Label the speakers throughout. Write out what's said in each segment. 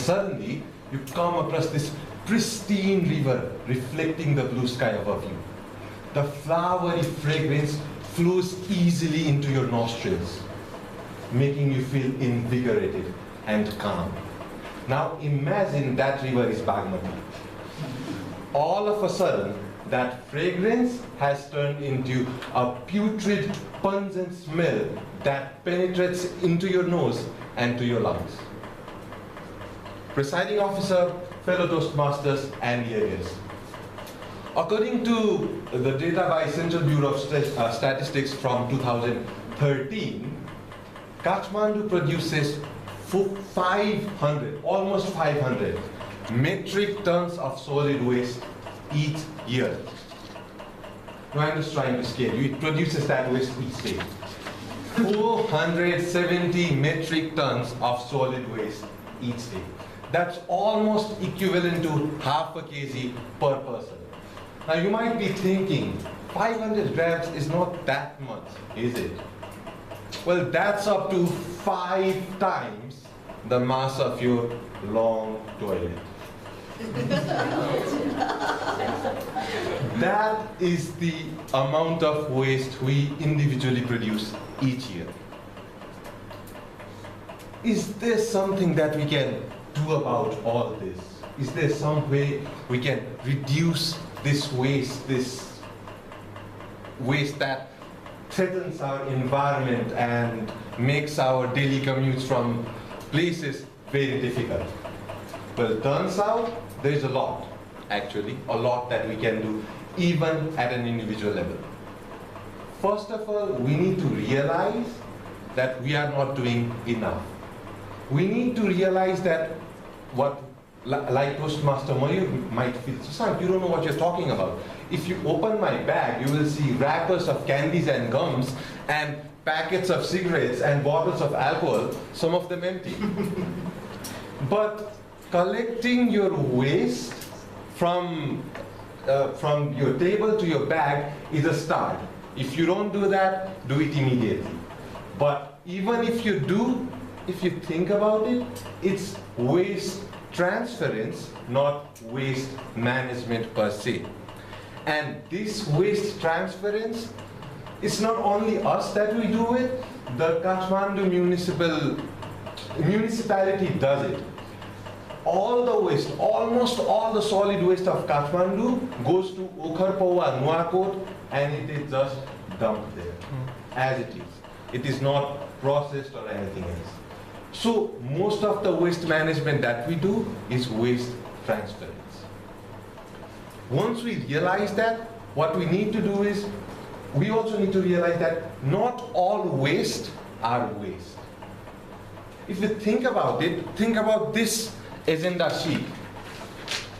Speaker 1: suddenly you come across this pristine river reflecting the blue sky above you. The flowery fragrance flows easily into your nostrils, making you feel invigorated and calm. Now imagine that river is Bagmati. All of a sudden, that fragrance has turned into a putrid, pungent smell that penetrates into your nose and to your lungs. Presiding officer, fellow Toastmasters, and Jaegers. According to the data by Central Bureau of Statistics from 2013, Kathmandu produces 500, almost 500 metric tons of solid waste each year. No, I'm just trying to scale you. It produces that waste each day. 470 metric tons of solid waste each day. That's almost equivalent to half a kg per person. Now you might be thinking, 500 grams is not that much, is it? Well, that's up to 5 times the mass of your long toilet. That is the amount of waste we individually produce each year. Is there something that we can do about all this? Is there some way we can reduce this waste that threatens our environment and makes our daily commutes from places very difficult? Well, turns out there is a lot, actually, a lot that we can do even at an individual level. First of all, we need to realize that we are not doing enough. We need to realize that like Toastmaster Mayur might feel, Shashank, you don't know what you're talking about. If you open my bag, you will see wrappers of candies and gums and packets of cigarettes and bottles of alcohol, some of them empty. But collecting your waste from your table to your bag is a start. If you don't do that, do it immediately. But even if you do, if you think about it, it's waste transference, not waste management per se. And this waste transference, it's not only us that we do it, the Kathmandu municipality does it. All the waste, almost all the solid waste of Kathmandu goes to Okharpawa, Nuwakot, and it is just dumped there, as it is. It is not processed or anything else. So most of the waste management that we do is waste transference. Once we realize that, what we need to do is, we also need to realize that not all waste are waste. If you think about it, think about this agenda sheet.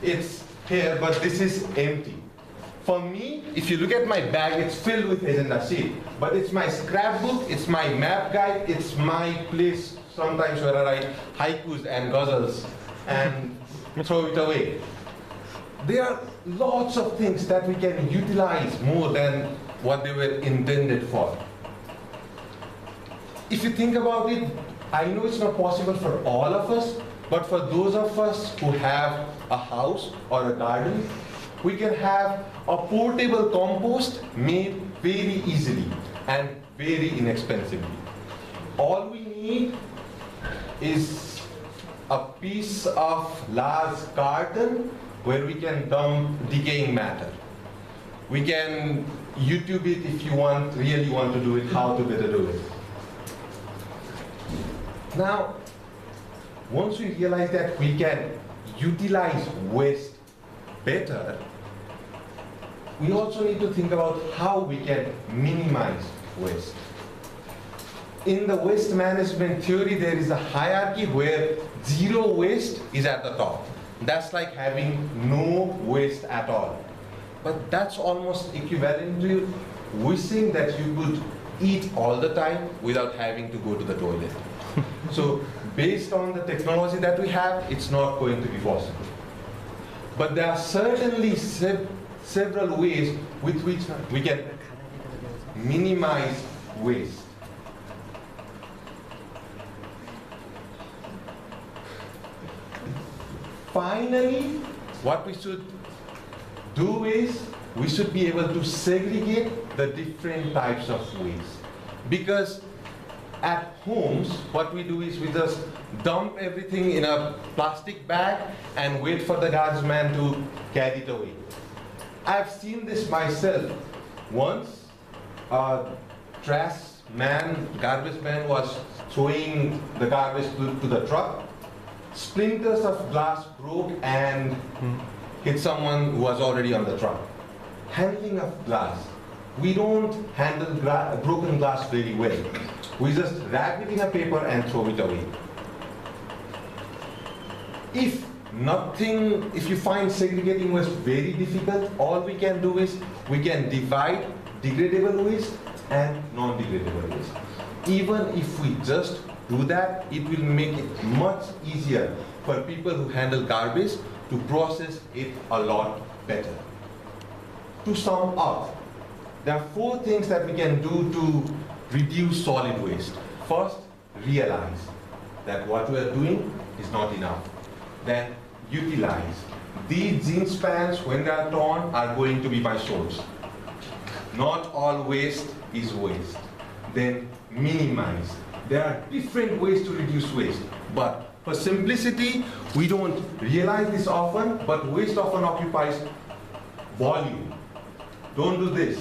Speaker 1: It's here, but this is empty. For me, if you look at my bag, it's filled with agenda sheet. But it's my scrapbook, it's my map guide, it's my place sometimes where I write haikus and ghazals and throw it away. There are lots of things that we can utilize more than what they were intended for. If you think about it, I know it's not possible for all of us, but for those of us who have a house or a garden, we can have a portable compost made very easily and very inexpensively. All we need is a piece of large carton where we can dump decaying matter. We can YouTube it if you really want to do it, how to better do it. Now, once we realize that we can utilize waste better, we also need to think about how we can minimize waste. In the waste management theory, there is a hierarchy where zero waste is at the top. That's like having no waste at all. But that's almost equivalent to wishing that you could eat all the time without having to go to the toilet. So based on the technology that we have, it's not going to be possible. But there are certainly several ways with which we can minimize waste. Finally, what we should do is, we should be able to segregate the different types of waste. Because at homes, what we do is we just dump everything in a plastic bag and wait for the garbage man to carry it away. I've seen this myself. Once, a garbage man was throwing the garbage to the truck. Splinters of glass broke and hit someone who was already on the truck. Handling of glass. We don't handle broken glass very well. We just wrap it in a paper and throw it away. If you find segregating waste very difficult, all we can do is we can divide degradable waste and non-degradable waste. Even if we just do that, it will make it much easier for people who handle garbage to process it a lot better. To sum up, there are 4 things that we can do to reduce solid waste. First, realize that what we are doing is not enough. Then, utilize. These jeans pants, when they are torn, are going to be my shorts. Not all waste is waste. Then, minimize. There are different ways to reduce waste, but for simplicity, we don't realize this often, but waste often occupies volume. Don't do this.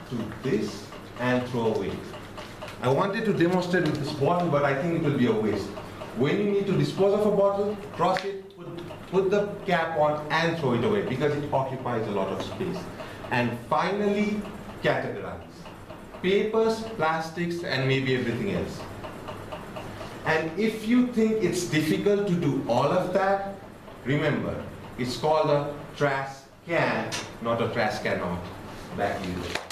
Speaker 1: Do this and throw away. I wanted to demonstrate with this bottle, but I think it will be a waste. When you need to dispose of a bottle, cross it, put the cap on and throw it away because it occupies a lot of space. And finally, categorize. Papers, plastics, and maybe everything else. And if you think it's difficult to do all of that, remember, it's called a trash can, not a trash cannot. Back to you.